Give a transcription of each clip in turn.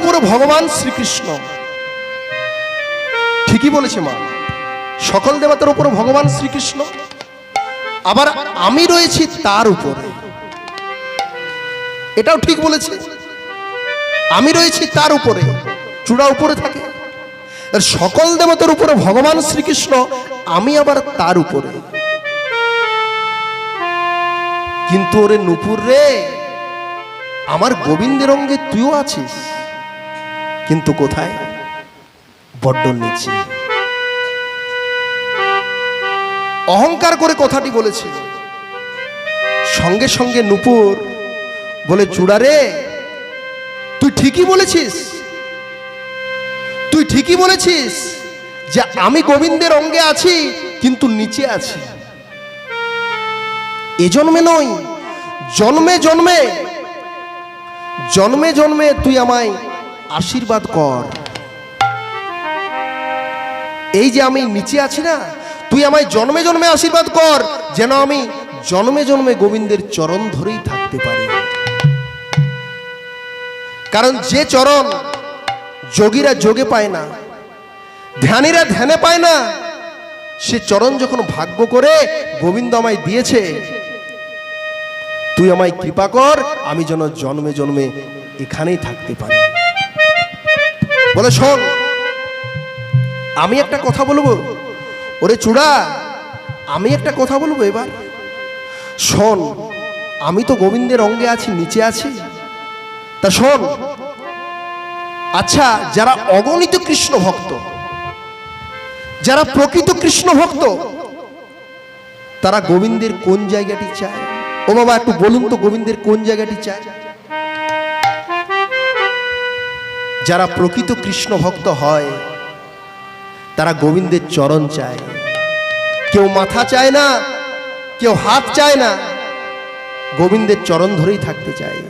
উপরে ভগবান শ্রীকৃষ্ণ। ঠিকই বলেছে মা, সকল দেবতার উপরে ভগবান শ্রীকৃষ্ণ, আবার আমি রয়েছি তার উপরে। এটাও ঠিক বলেছে, আমি রয়েছি তার উপরে, চূড়া উপরে থাকে। সকল দেবতার উপরে ভগবান শ্রীকৃষ্ণ, আমি আবার তার উপরে। কিন্তু ওরে নূপুর রে, আমার গোবিন্দের অঙ্গে তুইও আছিস, কিন্তু কোথায়? বড্ড নিচে। অহংকার করে কথাটি বলেছে। সঙ্গে সঙ্গে নূপুর বলে, চূড়া রে, তুই ঠিকই বলেছিস, তুই ঠিকই বলেছিস যে আমি গোবিন্দের অঙ্গে আছি, কিন্তু নিচে আছি। এ জন্মে নয়, জন্মে জন্মে, জন্মে জন্মে তুই আমায় আশীর্বাদ কর। এই যে আমি নিচে আছি না, তুই আমায় জন্মে জন্মে আশীর্বাদ কর, যেন আমি জন্মে জন্মে গোবিন্দের চরণ ধরেই থাকতে পারি। কারণ যে চরণ যোগীরা যোগে পায় না, ধ্যানীরা ধ্যানে পায় না, সে চরণ যখন ভাগ্য করে গোবিন্দ আমায় দিয়েছে, তুই আমায় কৃপা কর, আমি যেন জন্মে জন্মে এখানেই থাকতে পারি। বলে, শোন, আমি একটা কথা বলবো। ওরে চূড়া, আমি একটা কথা বলবো এবার শোন। আমি তো গোবিন্দের অঙ্গে আছি, নিচে আছি, তা শোন। আচ্ছা, যারা অগণিত কৃষ্ণ ভক্ত, যারা প্রকৃত কৃষ্ণ ভক্ত, তারা গোবিন্দের কোন জায়গাটি চায়? ও বাবা, একটু বলুন তো, গোবিন্দের কোন জায়গাটি চায়? যারা প্রকৃত কৃষ্ণ ভক্ত হয়, তারা গোবিন্দের চরণ চায়। কেউ মাথা চায় না, কেউ হাত চায় না, গোবিন্দের চরণ ধরেই থাকতে চায়।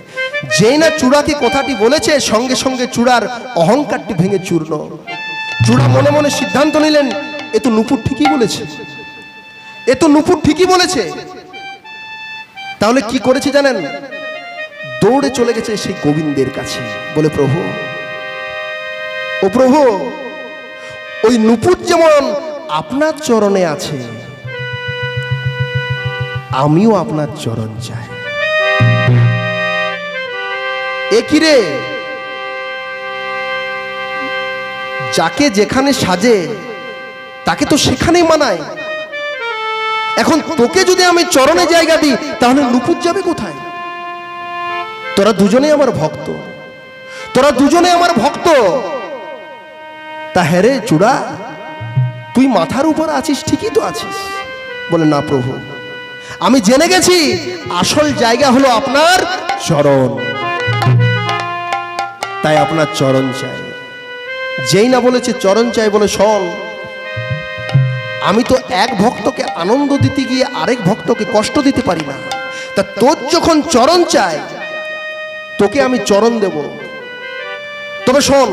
যেই না চূড়াকে কথাটি বলেছে, সঙ্গে সঙ্গে চূড়ার অহংকারটি ভেঙে চূর্ণ। চূড়া মনে মনে সিদ্ধান্ত নিলেন, এ তো নূপুর ঠিকই বলেছে, এ তো নূপুর ঠিকই বলেছে। তাহলে কি করেছে জানেন? দৌড়ে চলে গেছে সেই গোবিন্দের কাছে। বলে, প্রভু, ও প্রভু, ওই নূপুর যেমন আপনার চরণে আছে, আমিও আপনার চরণ চাই। এ কি রে, যাকে যেখানে সাজে তাকে তো সেখানেই মানায়। এখন তোকে যদি আমি চরণে জায়গা দিই, তাহলে নূপুর যাবে কোথায়? তোরা দুজনেই আমার ভক্ত, তোরা দুজনে আমার ভক্ত। তা হ্যাঁ রে চূড়া, তুই মাথার উপর আছিস, ঠিকই তো আছিস। বলে, না প্রভু, আমি জেনে গেছি আসল জায়গা হলো আপনার চরণ, তাই আপনার চরণ চাই। যেই না বলেছে চরণ চাই, বলে, শোন, আমি তো এক ভক্তকে আনন্দ দিতে গিয়ে আরেক ভক্তকে কষ্ট দিতে পারি না। তা তোর যখন চরণ চাই, তোকে আমি চরণ দেব। তবে শোন,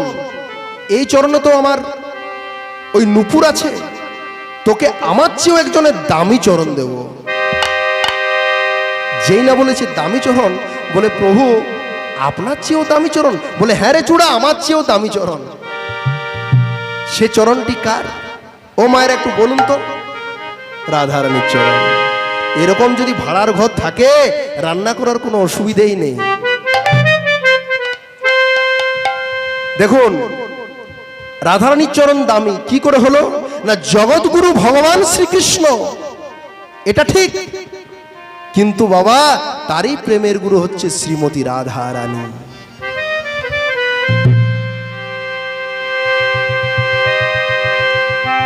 এই চরণে তো আমার ওই নূপুর আছে, তোকে আমার চেয়েও একজনের দামি চরণ দেব। যেই না বলেছে দামি চরণ, বলে, প্রভু, আপনার চেয়েও দামি চরণ? বলে, হ্যাঁ রে চূড়া, আমার চেয়েও দামি চরণ। সে চরণটি কার? ও মায়ের একটু বলুন তো। রাধারানীর চরণ। এরকম যদি ভাড়ার ঘর থাকে, রান্না করার কোনো অসুবিধেই নেই। দেখুন, রাধারানীর চরণ দামি কি করে হলো? না, জগৎগুরু ভগবান শ্রীকৃষ্ণ, এটা ঠিক, কিন্তু বাবা, তারই প্রেমের গুরু হচ্ছে শ্রীমতী রাধারানী।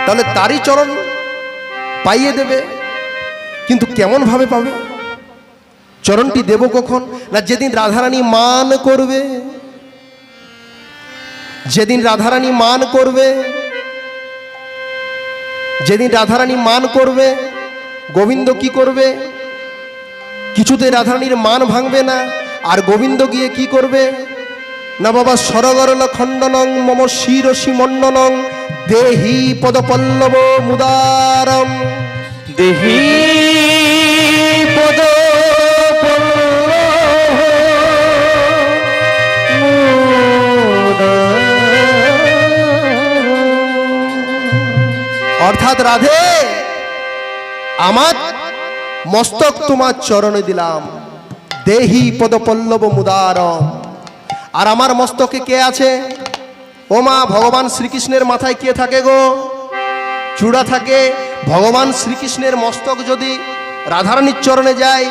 তাহলে তারই চরণ পাইয়ে দেবে, কিন্তু কেমন ভাবে পাবে? চরণটি দেব কখন? না, যেদিন রাধারানী মান করবে, যেদিন রাধারানী মান করবে, যেদিন রাধারানী মান করবে, গোবিন্দ কি করবে? কিছুতে রাধারানীর মান ভাঙবে না। আর গোবিন্দ গিয়ে কি করবে? না বাবা, সরগরল খণ্ডনং মম শিরসি মণ্ডনং দেহি পদপল্লব মুদারম, দেহি পদপল্লব শ্রীমৎ রাধে, আমার মস্তক তোমার চরণে দিলাম, দেহি পদপল্লব মুদারম। আর আমার মস্তকে কে আছে? ও মা, ভগবান শ্রীকৃষ্ণের মাথায় কে থাকে গো? চূড়া থাকে। ভগবান শ্রীকৃষ্ণের মস্তক যদি রাধারানীর চরণে যায়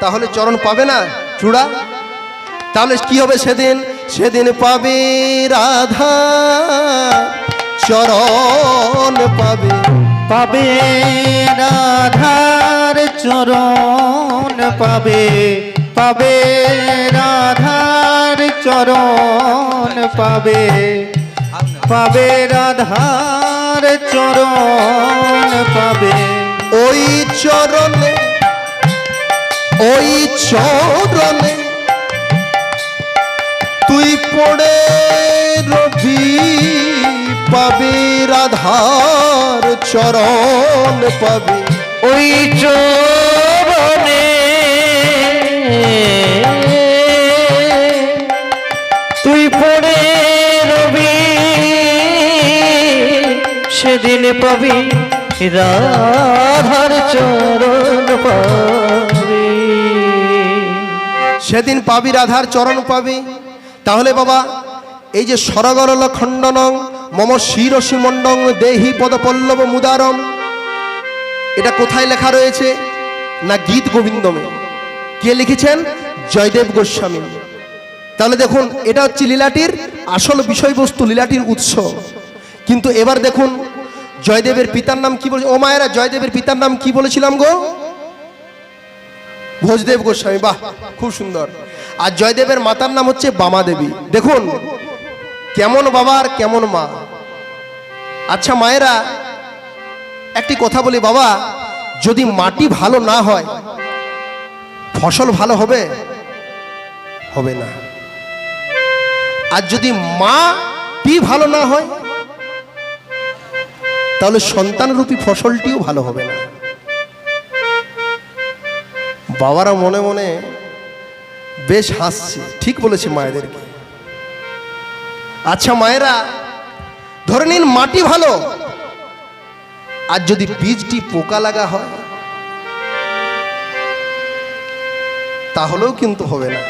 তাহলে চরণ পাবে না চূড়া? তাহলে কি হবে সেদিন? সেদিন পাবে রাধা চরণ পাবে, পাবে রাধার চরণ পাবে, পাবে রাধার চরণ পাবে, পাবে রাধার চরণ পাবে। ওই চরণে, ওই চরণে তুই পড়ে রবি, পাবে রাধার চরণ পাবে। ওই চরণে তুই পড়ে রবি, সেদিন পাবি রাধার চরণ পাবি, সেদিন পাবি রাধার চরণ পাবি। তাহলে বাবা, এই যে সরগরল খণ্ডনং মম শিরসি মণ্ডং দেহি পদপল্লব মুদারম, এটা কোথায় লেখা রয়েছে? না গীত গোবিন্দমে। কে লিখেছেন? জয়দেব গোস্বামী। তাহলে দেখুন, এটা হচ্ছে লীলাটির আসল বিষয়বস্তু, লীলাটির উৎস। কিন্তু এবার দেখুন জয়দেবের পিতার নাম কি বলে? ও মায়েরা, জয়দেবের পিতার নাম কি বলেছিলাম গো? ভোজদেব গোস্বামী। বাহ, খুব সুন্দর। আর জয়দেবের মাতার নাম হচ্ছে বামা দেবী। দেখুন কেমন বাবা আর কেমন মা। আচ্ছা মায়েরা, একটি কথা বলি বাবা, যদি মাটি ভালো না হয় ফসল ভালো হবে? হবে না। আর যদি মাটি ভালো না হয় তাহলে সন্তানরূপী ফসলটিও ভালো হবে না। বাবারা মনে মনে বেশ হাসছে, ঠিক বলেছে মায়েদেরকে। আচ্ছা মায়েরা, ধরে নিন মাটি ভালো, আর যদি বীজটি পোকা লাগা হয় তাহলেও কিন্তু হবে না।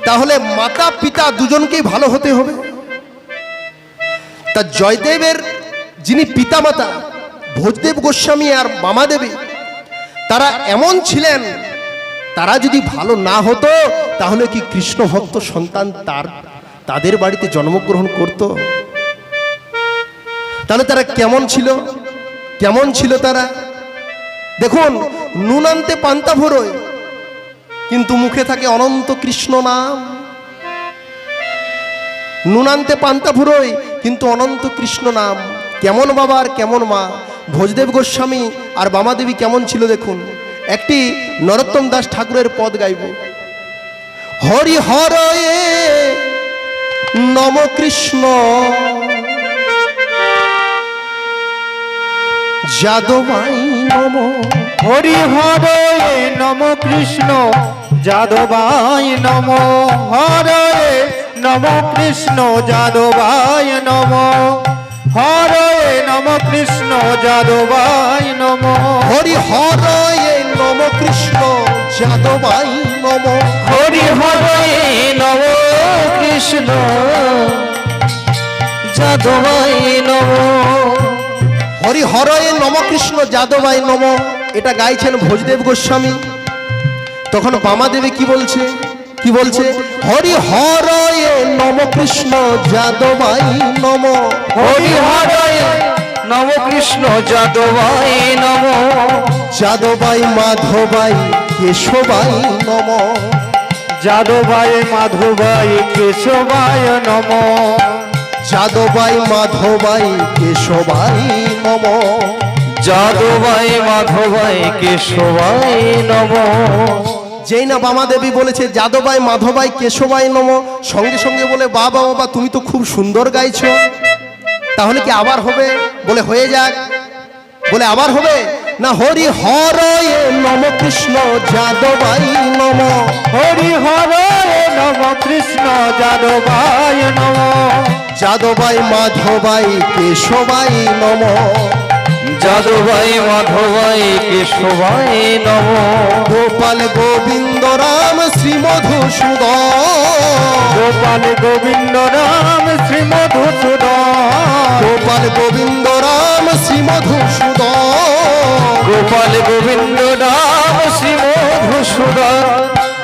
তাহলে মাতা পিতা দুজনকেই ভালো হতে হবে। তা জয়দেবের যিনি পিতামাতা ভোজদেব গোস্বামী আর বামা দেবী, তারা এমন ছিলেন, তারা যদি ভালো না হতো তাহলে কি কৃষ্ণ ভক্ত সন্তান তাদের বাড়িতে জন্মগ্রহণ করত? তাহলে তারা কেমন ছিল? কেমন ছিল তারা? দেখুন, নুন আনতে পান্তা ফুরোয়, কিন্তু মুখে থাকে অনন্ত কৃষ্ণ নাম। নুন আনতে পান্তা ফুরোয়, কিন্তু অনন্ত কৃষ্ণ নাম। কেমন বাবা আর কেমন মা! ভোজদেব গোস্বামী আর বামা দেবী কেমন ছিল দেখুন। একটি নরোত্তম দাস ঠাকুরের পদ গাইব। হরি হরয়ে নম কৃষ্ণ যাদবাই নম, হরি হরে নম কৃষ্ণ যাদবায় নম, হরে নম কৃষ্ণ যাদবায় নম, হরে নম কৃষ্ণ যাদবায় নম, হরি হরয়ে নম কৃষ্ণ যাদবাই নম, হরি হরে নম কৃষ্ণ যাদবায় নম। হরি হরয়ে নম কৃষ্ণ যাদবাই নম, এটা গাইছেন ভোজদেব গোস্বামী। তখন বামা দেবী কি বলছে? কি বলছে? হরি হরয়ে নম কৃষ্ণ যাদবাই নম, হরি হরে নম কৃষ্ণ যাদবায় নম, যাদবাই মাধবাই কেশবাই নম, যাদবায় মাধবায় কেশবায় নম, যাদবাই মাধবাই কেশবাই নম, যাদবায় মাধবায় কেশবায় নম। যেই না বামা দেবী বলেছে যাদবাই মাধবাই কেশবাই নম, সঙ্গে সঙ্গে বলে বাবা বাবা তুমি তো খুব সুন্দর গাইছো, তাহলে কি আবার হবে? বলে হয়ে যাক। বলে আবার হবে না? হরি হরয়ে নম কৃষ্ণ যাদবাই নম, হরি হরে নম কৃষ্ণ যাদবায় নম, যাদবাই মাধবাই কেশবাই নম যাদবাই মাধবাই কেশবাই নম গোপাল গোবিন্দ রাম শ্রী মধুসূদন গোপাল গোবিন্দ রাম শ্রী মধুসূদন গোপাল গোবিন্দ রাম শ্রী মধুসূদন গোপাল গোবিন্দ রাম শ্রী মধুসূদন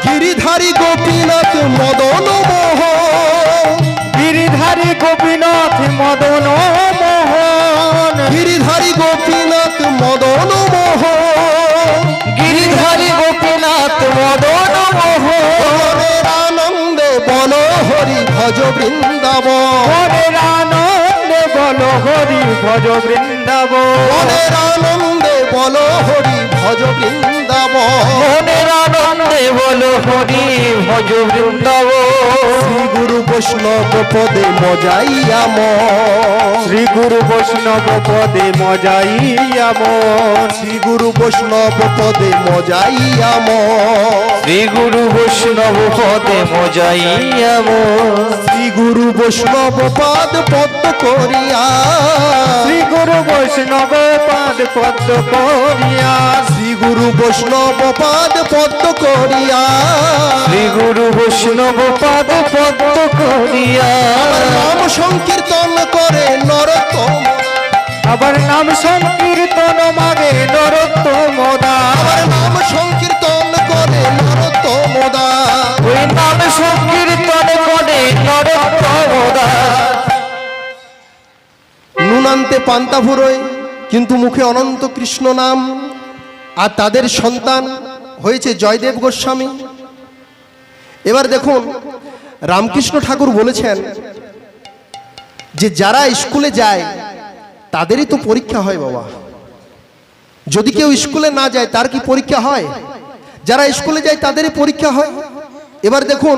গিরিধারী গোপীনাথ মদন মোহন গিরিধারী গোপীনাথ মদন মোহন গিরিধারী গোপীনাথ মদন মোহন গিরিধারী গোপীনাথ মদন মোহন মনের আনন্দে বল হরি ভজ বৃন্দাবন মনের আনন্দে বল হরি ভজ বৃন্দাবন মনের আনন্দে বল হরি ভজ বৃন্দাবন মনের আনন্দে বল হরি ভজ বৃন্দাবন শ্রী গুরু বৈষ্ণব পদে মজাইয়া মন শ্রী গুরু বৈষ্ণব পদে মজাইয়া মন শ্রী গুরু বৈষ্ণব পদে মজাইয়া মন শ্রী গুরু বৈষ্ণব পদে মজাইয়া মন শ্রী গুরু বৈষ্ণব পাদ পদ্ম করিয়া শ্রী গুরু বৈষ্ণব পাদ পদ্ম করিয়া শ্রী গুরু বৈষ্ণব পাদ পদ্ম করিয়া শ্রী গুরু বৈষ্ণব পাদ পদ্ম করিয়া নাম সংকীর্তন করে নরোত্তম আবার নাম সংকীর্তন মাগে নরোত্তম দাস আমার নাম সংকীর্তন করে নরোত্তম দাস ওই নাম সংকীর্তন করে নরোত্তম দাস নুনান্তে পান্তা ফুরোয় কিন্তু মুখে অনন্ত কৃষ্ণ নাম আর তাদের সন্তান হয়েছে জয়দেব গোস্বামী। এবার দেখুন রামকৃষ্ণ ঠাকুর বলেছেন যে যারা স্কুলে যায় তাদেরই তো পরীক্ষা হয় বাবা, যদি কেউ স্কুলে না যায় তার কি পরীক্ষা হয়? যারা স্কুলে যায় তাদেরই পরীক্ষা হয়। এবার দেখুন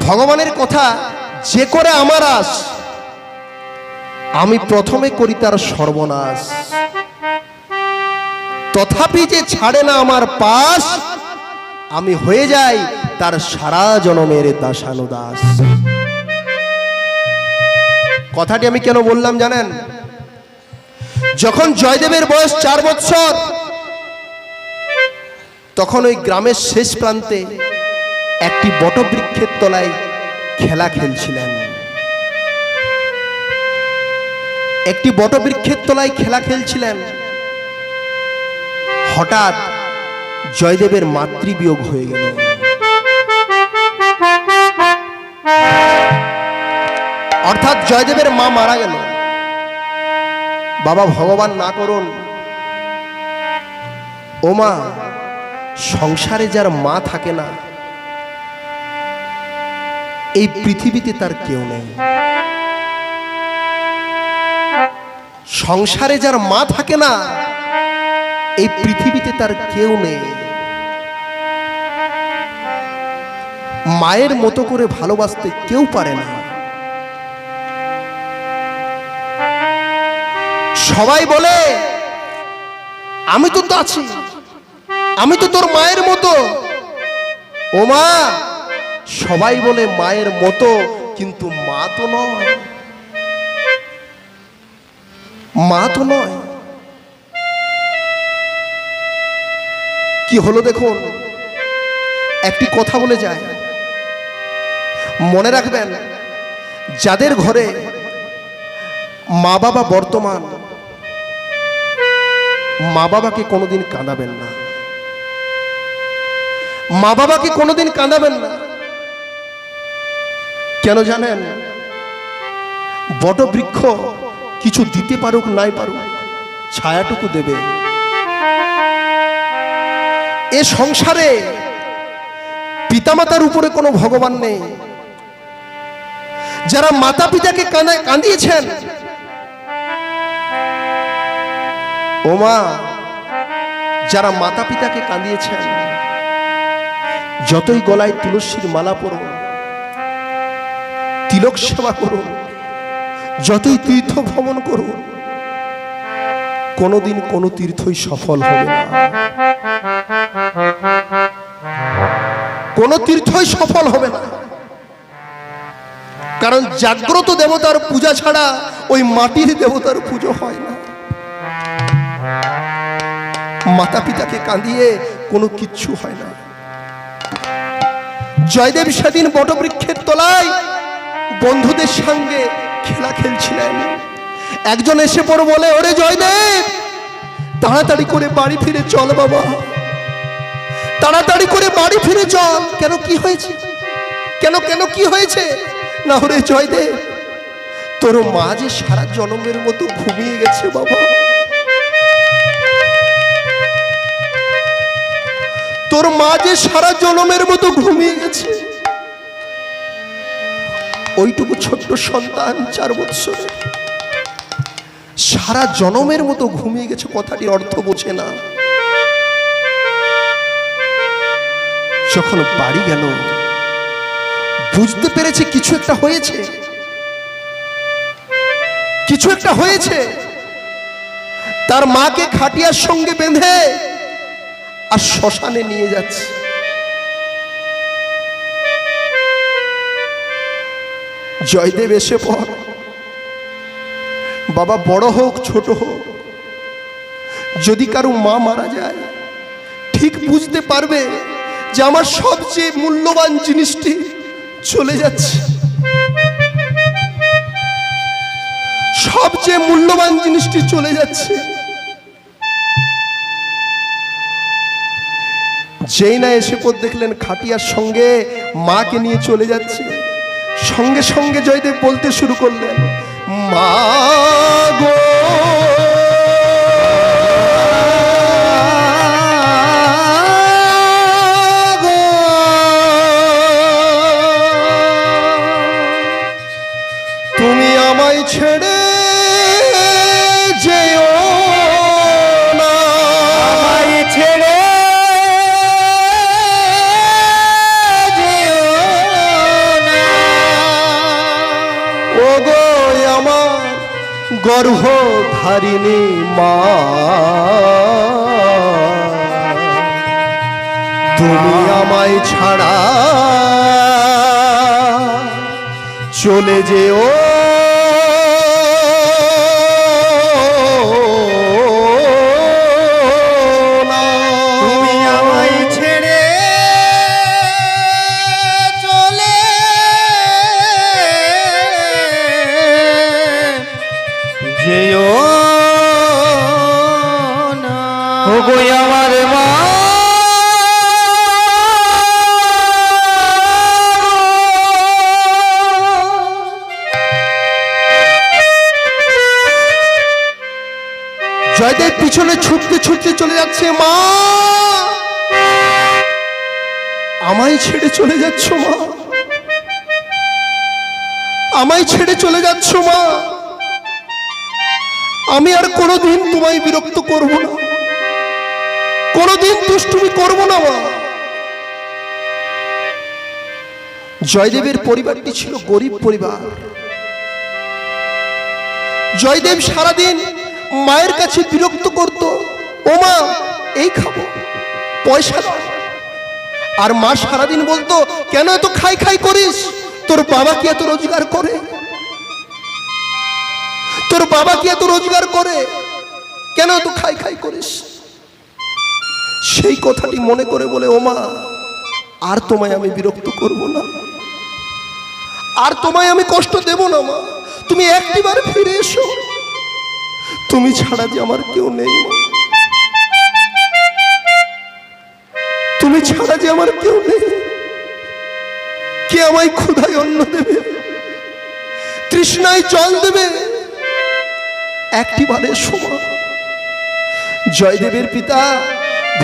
ভগবানের কথা, যে করে আমার আস আমি প্রথমে করি তার সর্বনাশ, তথাপি যে ছাড়ে না আমার পাশ আমি হয়ে যাই তার সারা জনমের দাসানুদাস। কথাটি আমি কেন বললাম জানেন? যখন জয়দেবের বয়স 4 বৎসর তখন ওই গ্রামের শেষ প্রান্তে একটি বটবৃক্ষের তলায় খেলা খেলছিলেন। একটি বটবৃক্ষের তলায় খেলা খেলছিলেন। হঠাৎ জয়দেবের মাতৃবিয়োগ হয়ে গেল। অর্থাৎ জয়দেবের মা মারা গেল। বাবা ভগবান না করুন, ও মা, সংসারে যার মা থাকে না এই পৃথিবীতে তার কেউ নেই। সংসারে যার মা থাকে না এই পৃথিবীতে তার কেউ নেই। মায়ের মতো করে ভালোবাসতে কেউ পারে না। সবাই বলে আমি তো আছি, আমি তো তোর মায়ের মতো। ও মা, সবাই বলে মায়ের মতো, কিন্তু মা তো নয়, মা তো নয়। কি হলো দেখুন, একটি কথা বলে যায়, মনে রাখবেন, যাদের ঘরে মা বাবা বর্তমান, মা বাবাকে কোনোদিন কাঁদাবেন না, মা বাবাকে কোনোদিন কাঁদাবেন না। কেন জানেন? বটবৃক্ষ কিছু দিতে পারুক নাই পারুক, ছায়াটুকু দেবে। এ সংসারে পিতামাতার উপরে কোনো ভগবান নেই। যারা মাতা পিতাকে কাঁদিয়েছেন, ও মা, যারা মাতা পিতাকে কাঁদিয়েছেন, যতই গলায় তুলসীর মালা পরুন, তিলক সেবা করুন, যতই তীর্থ ভ্রমণ করুন, কোনোদিন কোনো তীর্থই সফল হবে না। কোনো তীর্থই সফল হবে না। কারণ জাগ্রত দেবতার পূজা ছাড়া ওই মাটির দেবতার পুজো হয় না। মাতা পিতাকে কাঁদিয়ে কোনো কিচ্ছু হয় না। জয়দেব সেদিন বটবৃক্ষের তলায় বন্ধুদের সঙ্গে খেলা খেলছিলেন। একজন এসে পড়ে বলে, ওরে জয়দেব, তাড়াতাড়ি করে বাড়ি ফিরে চল বাবা, তাড়াতাড়ি করে বাড়ি ফিরে চল। কেন, কি হয়েছে? কেন কেন কি হয়েছে? না ওরে জয়দেব, তোর মা যে সারা জনমের মতো ঘুমিয়ে গেছে বাবা, তোর মা যে সারা জনমের মতো ঘুমিয়ে গেছে। ওইটুকু ছোট্ট সন্তান 4 বৎসরের সারা জনমের মতো ঘুমিয়ে গেছে, কথাটির অর্থ বোঝে না। যখন বাড়ি গেল বুঝতে পেরেছে কিছু একটা হয়েছে, কিছু একটা হয়েছে। তার মাকে খাটিয়ার সঙ্গে বেঁধে আর শ্মশানে নিয়ে যাচ্ছে। জয়দেব এসে পর, বাবা বড় হোক ছোট হোক, যদি কারো মা মারা যায় ঠিক বুঝতে পারবে যে আমার সবচেয়ে মূল্যবান জিনিসটি চলে যাচ্ছে, সবচেয়ে মূল্যবান জিনিসটি চলে যাচ্ছে। যেই না এসে পর দেখলেন খাটিয়ার সঙ্গে মাকে নিয়ে চলে যাচ্ছে, সঙ্গে সঙ্গে জয়দেব বলতে শুরু করলেন, মা গো তুমি আমায় ছেড়ে যেও না, আমায় ছেড়ে যেও না। ও গো আমার গর্ভধারিণী মা, তুমি আমায় ছাড়া চলে যেও না। তুমি আমায় ছেড়ে চলে যেও না। ওগো আমার মা, জয়দেব পিছনে ছুটতে ছুটতে চলে যাচ্ছে, মা আমায় ছেড়ে চলে যাচ্ছ মা, আমায় ছেড়ে চলে যাচ্ছ মা, আমি আর কোনোদিন তোমায় বিরক্ত করব না, কোনোদিন দুষ্টুমি করব না মা। জয়দেবের পরিবারটি ছিল গরিব পরিবার। জয়দেব সারাদিন মায়ের কাছে বিরক্ত করত, ও মা এই খাবো, পয়সা দাও। আর মা সারাদিন বলতো, কেন এত খাই খাই করিস, তোর বাবা কি এত রোজগার করে, তোর বাবা কি এত রোজগার করে, কেন এত খাই খাই করিস। সেই কথাটি মনে করে বলে, ও মা আর তোমায় আমি বিরক্ত করব না, আর তোমায় আমি কষ্ট দেব না মা, তুমি একটিবার ফিরে এসো, তুমি ছাড়া যে আমার কেউ নেই মা, তুমি ছাড়া যে আমার কেউ নেই। কে আমায় ক্ষুধায় অন্ন দেবে, তৃষ্ণায় জল দেবে, একটিবার এসো মা। জয়দেবের পিতা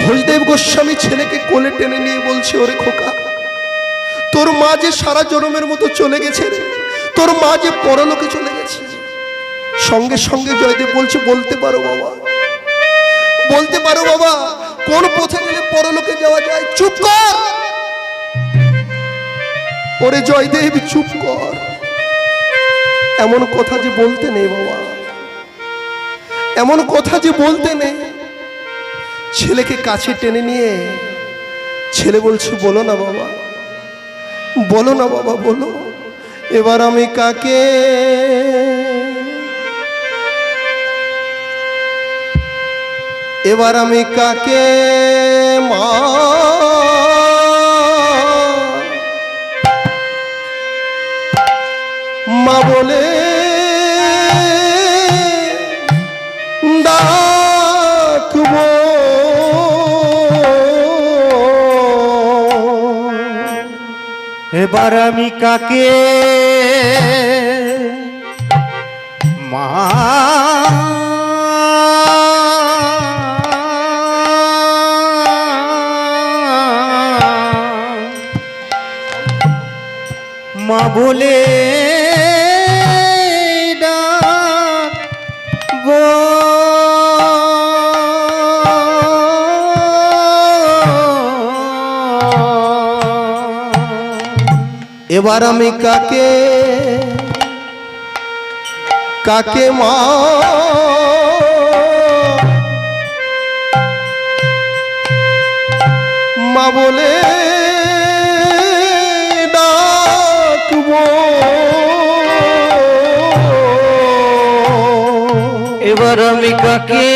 ভোজদেব গোস্বামী ছেলেকে কোলে টেনে নিয়ে বলছে, ওরে খোকা, তোর মা যে সারা জনমের মতো চলে গেছে, তোর মা যে পরলোকে চলে গেছে। সঙ্গে সঙ্গে জয়দেব বলছে, বলতে পারো বাবা, বলতে পারো বাবা, কোন পথে গেলে পরলোকে যাওয়া যায়। চুপ কর ওরে জয়দেব, চুপ কর, এমন কথা যে বলতে নেই বাবা, এমন কথা যে বলতে নেই। ছেলেকে কাছে টেনে নিয়ে ছেলে বলছে, বলো না বাবা, বলো না বাবা, বলো, এবার আমি কাকে এবার আমি কাকে মা মা বলে ডাকবো এবার আমি কাকে মা মা বলে ডাকবো এবার আমি কাকে কাকে মা মা বলে ডাকবো এবার আমি কাকে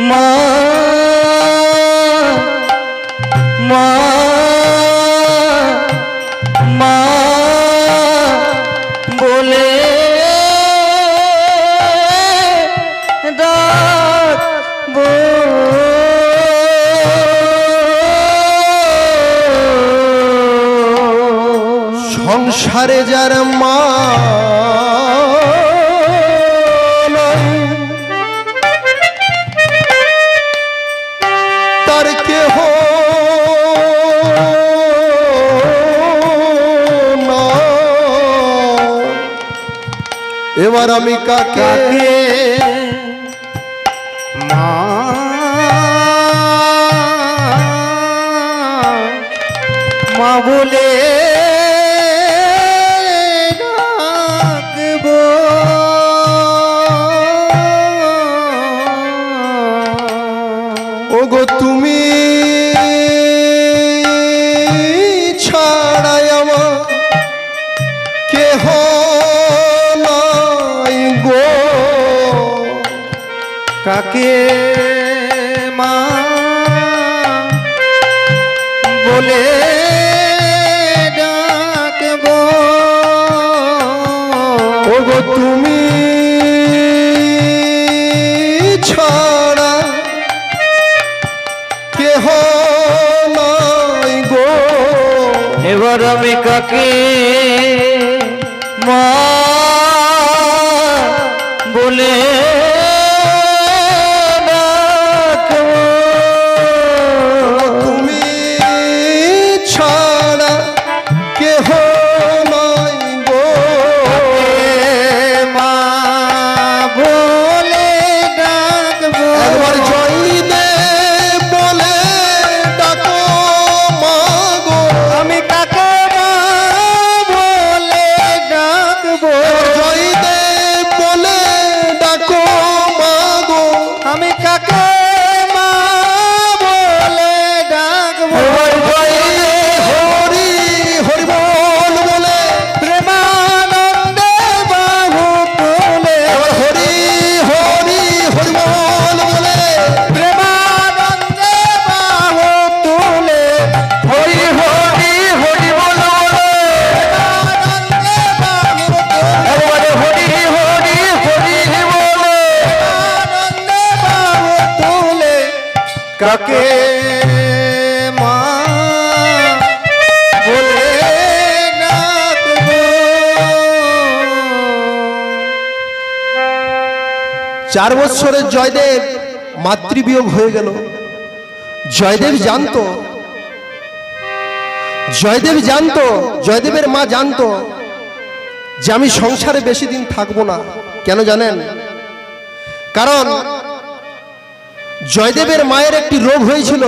মা মা মা বলে ডাকবো সংসারে যার মা নাই, তার কেহ না। এবার আমি কাকে মা মা বলে ডাকবো ওগো তুমি ছাড়াই আমার কেহ নাই গো। কাকে মা বলে ডাকবো ওগো তুমি ছাড়া কেহ নাই গো। এবার আমি কাকে মা বলে ডাকবো তুমি ছাড়া কেহ নাই গো। মা বলে ডাকবো একবার জয় দে বলে ডাকো মা গো। আমি কাকে মা বলে ডাকবো জয় দে বলে ডাকো মা গো। আমি কাকে মা বলে ডাকবো হরি হরি বল বলে প্রেমানন্দে বাহু তুলে হরি হরি হরি বল বলে প্রেমানন্দে বাহু তুলে হরি হরি হরি বল প্রেমানন্দে বাহু তুলে একবারে হরি হরি হরি বলে প্রেমানন্দে বাহু তুলে কাকে মা বলে ডাকবো 4 বছরের জয়দেব মাতৃবিয়োগ হয়ে গেল। জয়দেব জানতো, জয়দেবের মা জানতো যে আমি সংসারে বেশি দিন থাকবো না। কেন জানেন? কারণ জয়দেবের মায়ের একটি রোগ হয়েছিল,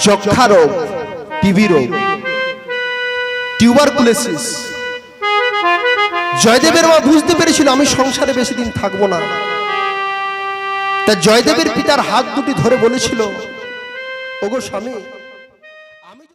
যক্ষা রোগ, টিবি রোগ, টিউবারকুলোসিস। জয়দেবের মা বুঝতে পেরেছিল আমি সংসারে বেশি দিন থাকবো না। তা জয়দেবের পিতার হাত দুটি ধরে বলেছিল, ওগো স্বামী,